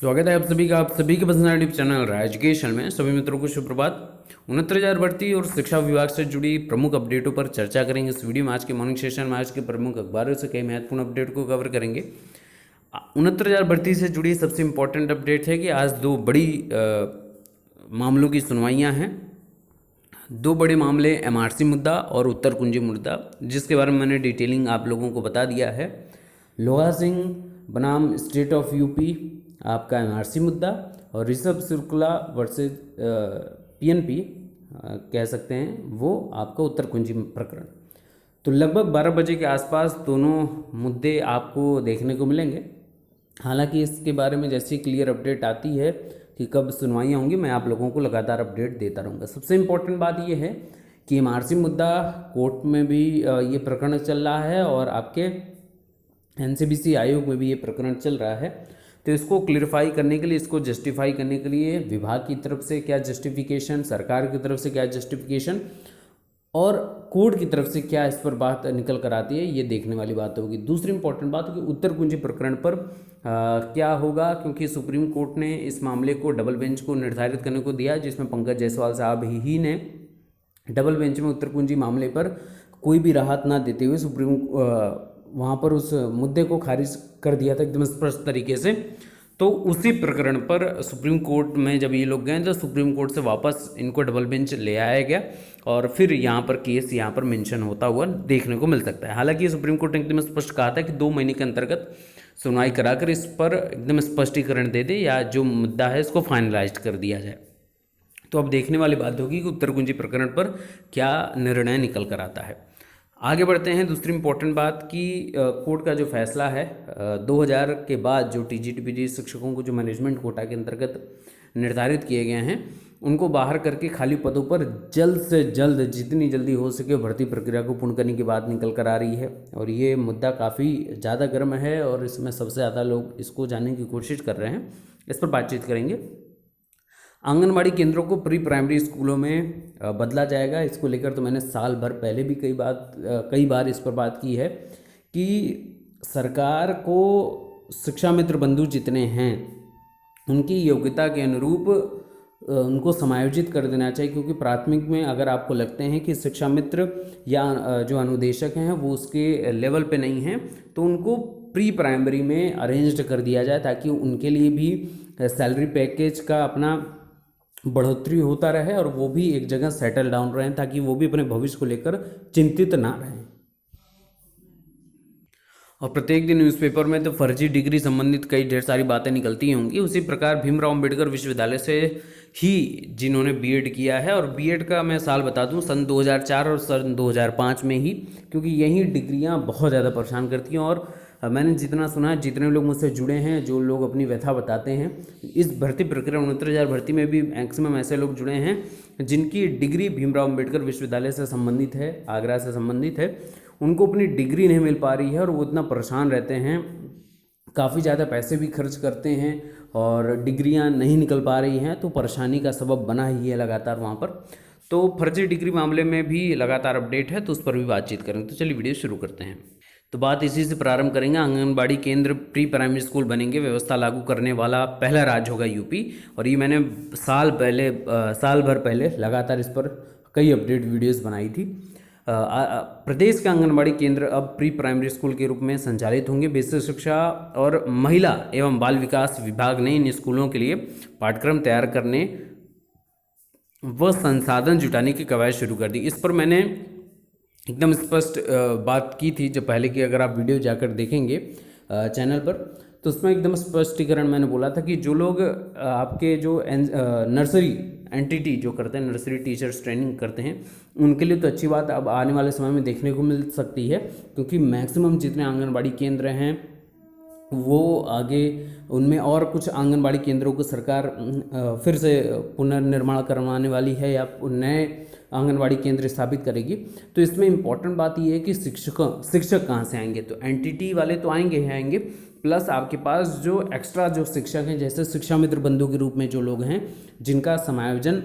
स्वागत है आप सभी का, आप सभी के पसंद यूट्यूब चैनल राज एजुकेशन में। सभी मित्रों को शुभ प्रभात। 69,000 भर्ती और शिक्षा विभाग से जुड़ी प्रमुख अपडेटों पर चर्चा करेंगे इस वीडियो में। आज के मॉर्निंग सेशन में आज के प्रमुख अखबारों से कई महत्वपूर्ण अपडेट को कवर करेंगे। 69,000 भर्ती से जुड़ी सबसे इंपॉर्टेंट अपडेट है कि आज दो बड़ी मामलों की सुनवाइयाँ हैं। दो बड़े मामले एमआरसी मुद्दा और उत्तर कुंजी मुद्दा, जिसके बारे में मैंने डिटेलिंग आप लोगों को बता दिया है। लोहा सिंह बनाम स्टेट ऑफ यूपी आपका एमआरसी मुद्दा और ऋषभ शुक्ला वर्सेस पीएनपी कह सकते हैं वो आपका उत्तर कुंजी प्रकरण। तो लगभग 12 बजे के आसपास दोनों मुद्दे आपको देखने को मिलेंगे। हालांकि इसके बारे में जैसी क्लियर अपडेट आती है कि कब सुनवाइयाँ होंगी, मैं आप लोगों को लगातार अपडेट देता रहूँगा। सबसे इम्पोर्टेंट बात यह है कि एमआरसी मुद्दा कोर्ट में भी ये प्रकरण चल रहा है और आपके एनसीबीसी आयोग में भी ये प्रकरण चल रहा है। तो इसको क्लियरिफाई करने के लिए, इसको जस्टिफाई करने के लिए विभाग की तरफ से क्या जस्टिफिकेशन, सरकार की तरफ से क्या जस्टिफिकेशन और कोर्ट की तरफ से क्या इस पर बात निकल कर आती है, ये देखने वाली बात होगी। दूसरी इंपॉर्टेंट बात है कि उत्तर कुंजी प्रकरण पर क्या होगा, क्योंकि सुप्रीम कोर्ट ने इस मामले को डबल बेंच को निर्धारित करने को दिया, जिसमें पंकज जायसवाल साहब ही ने डबल बेंच में उत्तर कुंजी मामले पर कोई भी राहत ना देते हुए वहाँ पर उस मुद्दे को खारिज कर दिया था एकदम स्पष्ट तरीके से। तो उसी प्रकरण पर सुप्रीम कोर्ट में जब ये लोग गए तो सुप्रीम कोर्ट से वापस इनको डबल बेंच ले आया गया और फिर यहाँ पर केस यहाँ पर मेंशन होता हुआ देखने को मिल सकता है। हालांकि सुप्रीम कोर्ट ने एकदम स्पष्ट कहा था कि 2 महीने के अंतर्गत सुनवाई कराकर इस पर एकदम स्पष्टीकरण दे दे या जो मुद्दा है इसको फाइनलाइज कर दिया जाए। तो अब देखने वाली बात होगी कि उत्तर कुंजी प्रकरण पर क्या निर्णय निकल कर आता है। आगे बढ़ते हैं। दूसरी इंपॉर्टेंट बात कि कोर्ट का जो फैसला है 2000 के बाद जो टीजीटी शिक्षकों को जो मैनेजमेंट कोटा के अंतर्गत निर्धारित किए गए हैं उनको बाहर करके खाली पदों पर जल्द से जल्द जितनी जल्दी हो सके भर्ती प्रक्रिया को पूर्ण करने की बात निकल कर आ रही है और ये मुद्दा काफ़ी ज़्यादा गर्म है और इसमें सबसे ज़्यादा लोग इसको जानने की कोशिश कर रहे हैं। इस पर बातचीत करेंगे। आंगनबाड़ी केंद्रों को प्री प्राइमरी स्कूलों में बदला जाएगा। इसको लेकर तो मैंने साल भर पहले भी कई बार इस पर बात की है कि सरकार को शिक्षा मित्र बंधु जितने हैं उनकी योग्यता के अनुरूप उनको समायोजित कर देना चाहिए, क्योंकि प्राथमिक में अगर आपको लगते हैं कि शिक्षा मित्र या जो अनुदेशक हैं वो उसके लेवल पे नहीं हैं तो उनको प्री प्राइमरी में अरेंज्ड कर दिया जाए ताकि उनके लिए भी सैलरी पैकेज का अपना बढ़ोतरी होता रहे और वो भी एक जगह सेटल डाउन रहें ताकि वो भी अपने भविष्य को लेकर चिंतित ना रहें। और प्रत्येक दिन न्यूज़पेपर में तो फर्जी डिग्री संबंधित कई ढेर सारी बातें निकलती होंगी। उसी प्रकार भीमराव अंबेडकर विश्वविद्यालय से ही जिन्होंने बीएड किया है, और बीएड का मैं साल बता दूं सन 2004 और सन 2005 में ही, क्योंकि यही डिग्रियां बहुत ज़्यादा परेशान करती हैं। और मैंने जितना सुना है, जितने लोग मुझसे जुड़े हैं, जो लोग अपनी व्यथा बताते हैं, इस भर्ती प्रक्रिया 69,000 भर्ती में भी मैक्सिमम ऐसे लोग जुड़े हैं जिनकी डिग्री भीमराव अंबेडकर विश्वविद्यालय से संबंधित है, आगरा से संबंधित है। उनको अपनी डिग्री नहीं मिल पा रही है और वो इतना परेशान रहते हैं, काफ़ी ज़्यादा पैसे भी खर्च करते हैं और डिग्रियां नहीं निकल पा रही हैं, तो परेशानी का सबब बना ही है लगातार वहाँ पर। तो फर्जी डिग्री मामले में भी लगातार अपडेट है, तो उस पर भी बातचीत करेंगे। तो चलिए वीडियो शुरू करते हैं। तो बात इसी से प्रारंभ करेंगे। आंगनबाड़ी केंद्र प्री प्राइमरी स्कूल बनेंगे, व्यवस्था लागू करने वाला पहला राज्य होगा यूपी। और ये मैंने साल भर पहले लगातार इस पर कई अपडेट वीडियोस बनाई थी। प्रदेश के आंगनबाड़ी केंद्र अब प्री प्राइमरी स्कूल के रूप में संचालित होंगे। बेसिक शिक्षा और महिला एवं बाल विकास विभाग ने इन स्कूलों के लिए पाठ्यक्रम तैयार करने व संसाधन जुटाने की कवायद शुरू कर दी। इस पर मैंने एकदम स्पष्ट बात की थी जब पहले की, अगर आप वीडियो जाकर देखेंगे चैनल पर, तो उसमें एकदम स्पष्टीकरण मैंने बोला था कि जो लोग आपके जो नर्सरी एनटीटी जो करते हैं, नर्सरी टीचर्स ट्रेनिंग करते हैं, उनके लिए तो अच्छी बात अब आने वाले समय में देखने को मिल सकती है, क्योंकि मैक्सिमम जितने आंगनबाड़ी केंद्र हैं वो आगे उनमें और कुछ आंगनबाड़ी केंद्रों को सरकार फिर से पुनर्निर्माण करवाने वाली है या नए आंगनबाड़ी केंद्र स्थापित करेगी। तो इसमें इम्पॉर्टेंट बात ये है कि शिक्षक कहाँ से आएंगे, तो एनटीटी वाले तो आएंगे, प्लस आपके पास जो एक्स्ट्रा जो शिक्षक हैं, जैसे शिक्षा मित्र बंधु के रूप में जो लोग हैं जिनका समायोजन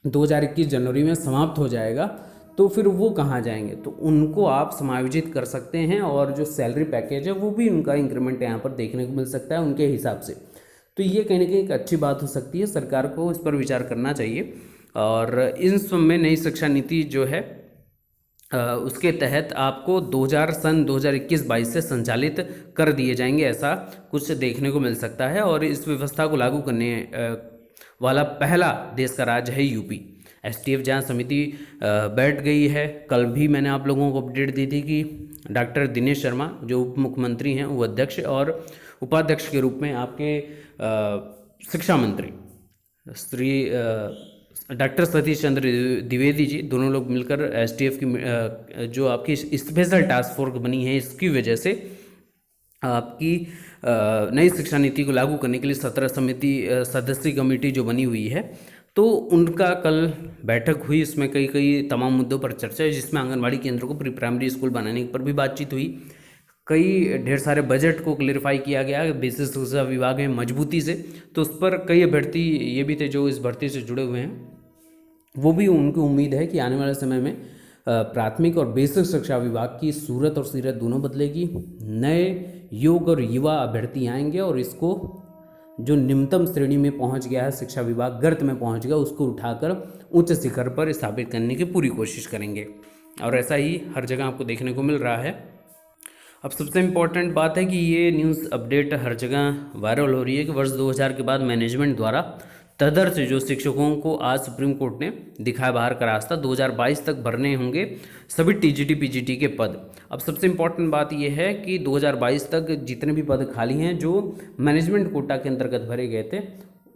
2021 जनवरी में समाप्त हो जाएगा, तो फिर वो कहाँ जाएंगे, तो उनको आप समायोजित कर सकते हैं और जो सैलरी पैकेज है वो भी उनका इंक्रीमेंट यहाँ पर देखने को मिल सकता है उनके हिसाब से। तो ये कहीं ना कहीं एक अच्छी बात हो सकती है, सरकार को इस पर विचार करना चाहिए। और इन सब में नई शिक्षा नीति जो है उसके तहत आपको 2021-22 से संचालित कर दिए जाएंगे, ऐसा कुछ देखने को मिल सकता है। और इस व्यवस्था को लागू करने वाला पहला देश का राज्य है यूपी। एसटीएफ जहाँ समिति बैठ गई है, कल भी मैंने आप लोगों को अपडेट दी थी कि डॉक्टर दिनेश शर्मा जो उप मुख्यमंत्री हैं वो अध्यक्ष और उपाध्यक्ष के रूप में आपके शिक्षा मंत्री श्री डॉक्टर सतीश चंद्र द्विवेदी जी दोनों लोग मिलकर एसटीएफ की जो आपकी स्पेशल टास्क फोर्स बनी है, इसकी वजह से आपकी नई शिक्षा नीति को लागू करने के लिए 17 सदस्यीय कमेटी जो बनी हुई है, तो उनका कल बैठक हुई। इसमें कई तमाम मुद्दों पर चर्चा है, जिसमें आंगनबाड़ी केंद्रों को प्री प्राइमरी स्कूल बनाने पर भी बातचीत हुई। ढेर सारे बजट को क्लियरफाई किया गया बेसिक शिक्षा विभाग में मजबूती से। तो उस पर कई अभ्यर्थी ये भी थे जो इस भर्ती से जुड़े हुए हैं, वो भी उनकी उम्मीद है कि आने वाले समय में प्राथमिक और बेसिक शिक्षा विभाग की सूरत और सीरत दोनों बदलेगी। नए युग और युवा अभ्यर्थी आएंगे और इसको जो निम्नतम श्रेणी में पहुंच गया है, शिक्षा विभाग गर्त में पहुंच गया, उसको उठाकर उच्च शिखर पर स्थापित करने की पूरी कोशिश करेंगे। और ऐसा ही हर जगह आपको देखने को मिल रहा है। अब सबसे इम्पॉर्टेंट बात है कि ये न्यूज़ अपडेट हर जगह वायरल हो रही है कि वर्ष 2000 के बाद मैनेजमेंट द्वारा तदर्थ जो शिक्षकों को आज सुप्रीम कोर्ट ने दिखाया बाहर का रास्ता, 2022 तक भरने होंगे सभी टीजीटी पीजीटी के पद। अब सबसे इम्पॉर्टेंट बात यह है कि 2022 तक जितने भी पद खाली हैं जो मैनेजमेंट कोटा के अंतर्गत भरे गए थे,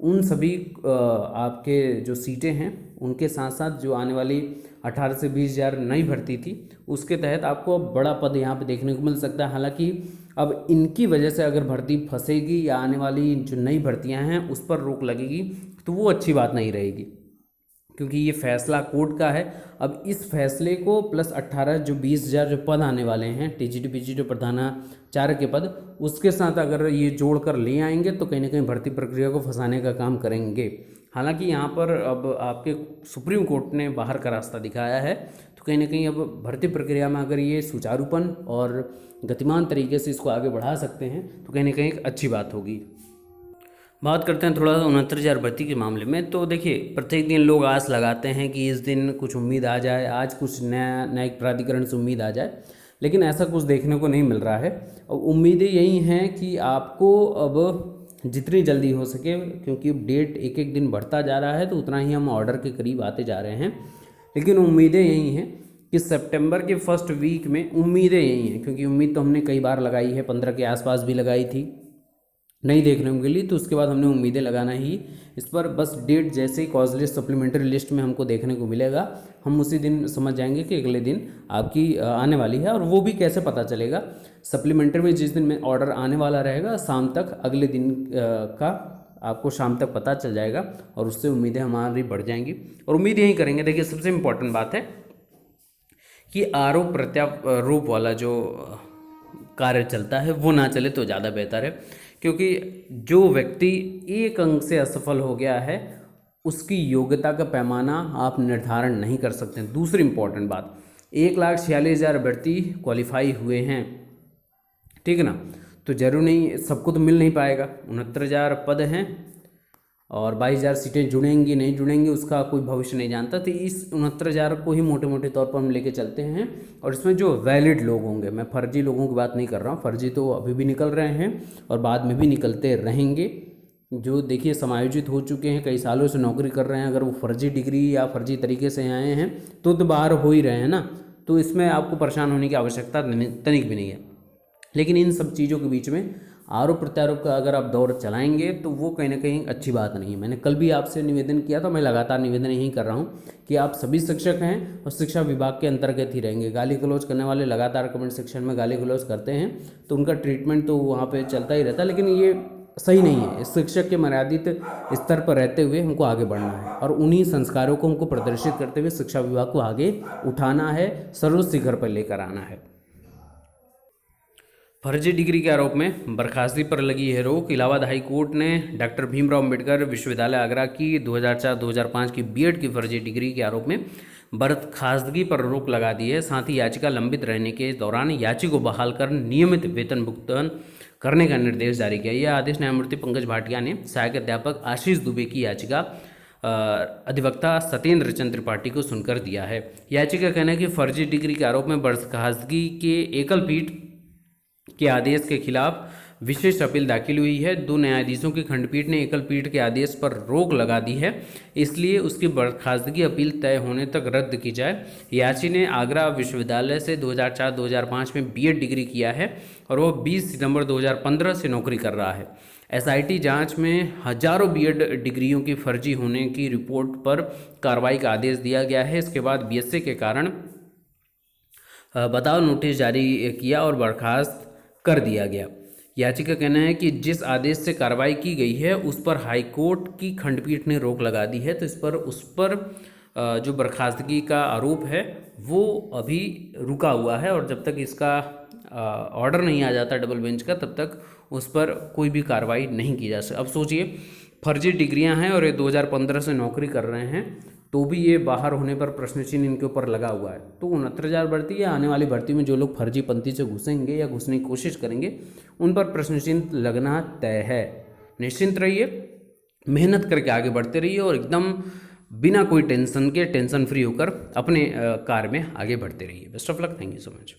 उन सभी आपके जो सीटें हैं उनके साथ साथ जो आने वाली 18 से 20 हज़ार नई भर्ती थी, उसके तहत आपको बड़ा पद यहाँ पे देखने को मिल सकता है। हालांकि अब इनकी वजह से अगर भर्ती फंसेगी या आने वाली जो नई भर्तियाँ हैं उस पर रोक लगेगी, तो वो अच्छी बात नहीं रहेगी, क्योंकि ये फैसला कोर्ट का है। अब इस फैसले को प्लस 18 जो 20 हज़ार जो पद आने वाले हैं टीजीटी पीजीटी प्रधानाचार्य के पद, उसके साथ अगर ये जोड़ कर ले आएंगे तो कहीं ना कहीं भर्ती प्रक्रिया को फंसाने का काम करेंगे। हालांकि यहाँ पर अब आपके सुप्रीम कोर्ट ने बाहर का रास्ता दिखाया है, तो कहीं ना कहीं अब भर्ती प्रक्रिया में अगर ये सुचारूपन और गतिमान तरीके से इसको आगे बढ़ा सकते हैं तो कहीं ना कहीं एक अच्छी बात होगी। बात करते हैं थोड़ा सा 69,000 भर्ती के मामले में। तो देखिए, प्रत्येक दिन लोग आस लगाते हैं कि इस दिन कुछ उम्मीद आ जाए, आज कुछ नया न्यायिक प्राधिकरण से उम्मीद आ जाए, लेकिन ऐसा कुछ देखने को नहीं मिल रहा है। और उम्मीदें यही हैं कि आपको अब जितनी जल्दी हो सके, क्योंकि डेट एक एक दिन बढ़ता जा रहा है तो उतना ही हम ऑर्डर के करीब आते जा रहे हैं, लेकिन उम्मीदें यही हैं कि सितंबर के फर्स्ट वीक में, उम्मीदें यही हैं क्योंकि उम्मीद तो हमने कई बार लगाई है, 15 के आसपास भी लगाई थी, नहीं देखने को मिली, तो उसके बाद हमने उम्मीदें लगाना ही इस पर। बस डेट जैसे ही कॉज लिस्ट सप्लीमेंट्री लिस्ट में हमको देखने को मिलेगा, हम उसी दिन समझ जाएंगे कि अगले दिन आपकी आने वाली है। और वो भी कैसे पता चलेगा, सप्लीमेंट्री में जिस दिन में ऑर्डर आने वाला रहेगा, शाम तक अगले दिन का आपको शाम तक पता चल जाएगा और उससे उम्मीदें हमारी बढ़ जाएंगी और उम्मीद यही करेंगे। देखिए, सबसे इम्पोर्टेंट बात है कि आरोप प्रत्यारोप वाला जो कार्य चलता है वो ना चले तो ज़्यादा बेहतर है, क्योंकि जो व्यक्ति एक अंक से असफल हो गया है उसकी योग्यता का पैमाना आप निर्धारण नहीं कर सकते। दूसरी इम्पॉर्टेंट बात, 1,46,000 अभ्यर्थी क्वालिफाई हुए हैं, ठीक है ना, तो जरूर नहीं सबको तो मिल नहीं पाएगा। 69,000 पद हैं और 22,000 सीटें जुड़ेंगी नहीं जुड़ेंगी उसका कोई भविष्य नहीं जानता। तो इस 69,000 को ही मोटे मोटे तौर पर हम लेके चलते हैं। और इसमें जो वैलिड लोग होंगे, मैं फर्जी लोगों की बात नहीं कर रहा हूँ, फर्जी तो अभी भी निकल रहे हैं और बाद में भी निकलते रहेंगे। जो देखिए समायोजित हो चुके हैं, कई सालों से नौकरी कर रहे हैं, अगर वो फर्जी डिग्री या फर्जी तरीके से आए हैं तो बाहर हो ही रहे हैं ना, तो इसमें आपको परेशान होने की आवश्यकता तनिक भी नहीं है। लेकिन इन सब चीज़ों के बीच में आरोप प्रत्यारोप का अगर आप दौर चलाएंगे तो वो कहीं ना कहीं अच्छी बात नहीं है। मैंने कल भी आपसे निवेदन किया था, मैं लगातार निवेदन यही कर रहा हूँ कि आप सभी शिक्षक हैं और शिक्षा विभाग के अंतर्गत ही रहेंगे। गाली गलौज करने वाले लगातार कमेंट सेक्शन में गाली गलौज करते हैं तो उनका ट्रीटमेंट तो वहाँ पर चलता ही रहता है, लेकिन ये सही नहीं है। शिक्षक के मर्यादित स्तर पर रहते हुए हमको आगे बढ़ना है और उन्हीं संस्कारों को हमको प्रदर्शित करते हुए शिक्षा विभाग को आगे उठाना है, सर्वोच्च शिखर पर लेकर आना है। फर्जी डिग्री के आरोप में बर्खास्तगी पर लगी है रोक। इलाहाबाद हाई कोर्ट ने डॉक्टर भीमराव अंबेडकर विश्वविद्यालय आगरा की 2004-2005 की बीएड की फर्जी डिग्री के आरोप में बर्खास्तगी पर रोक लगा दी है। साथ ही याचिका लंबित रहने के दौरान याची को बहाल कर नियमित वेतन भुगतान करने का निर्देश जारी किया। यह आदेश न्यायमूर्ति पंकज भाटिया ने सहायक अध्यापक आशीष दुबे की याचिका अधिवक्ता सत्येंद्र चंद्र त्रिपाठी को सुनकर दिया है। याचिका का कहना है कि फर्जी डिग्री के आरोप में बर्खास्तगी के एकल पीठ के आदेश के खिलाफ विशेष अपील दाखिल हुई है। 2 न्यायाधीशों की खंडपीठ ने एकल पीठ के आदेश पर रोक लगा दी है, इसलिए उसकी बर्खास्तगी अपील तय होने तक रद्द की जाए। याची ने आगरा विश्वविद्यालय से 2004-2005 में बीएड डिग्री किया है और वो 20 सितंबर 2015 से नौकरी कर रहा है। एसआईटी जांच में हजारों बीएड डिग्रियों की फर्जी होने की रिपोर्ट पर कार्रवाई का आदेश दिया गया है। इसके बाद बीएसए के कारण बचाव नोटिस जारी किया और बर्खास्त कर दिया गया। याचिका का कहना है कि जिस आदेश से कार्रवाई की गई है उस पर हाईकोर्ट की खंडपीठ ने रोक लगा दी है, तो उस पर जो बर्खास्तगी का आरोप है वो अभी रुका हुआ है और जब तक इसका ऑर्डर नहीं आ जाता डबल बेंच का तब तक उस पर कोई भी कार्रवाई नहीं की जा सकती। अब सोचिए, फर्जी डिग्रियां हैं और ये 2015 से नौकरी कर रहे हैं, तो भी ये बाहर होने पर प्रश्न चिन्ह इनके ऊपर लगा हुआ है। तो 69,000 भर्ती या आने वाली भर्ती में जो लोग फर्जी पंथी से घुसेंगे या घुसने की कोशिश करेंगे उन पर प्रश्न चिन्ह लगना तय है। निश्चिंत रहिए, मेहनत करके आगे बढ़ते रहिए और एकदम बिना कोई टेंशन के टेंशन फ्री होकर अपने कार्य में आगे बढ़ते रहिए। Best of luck, thank you so much.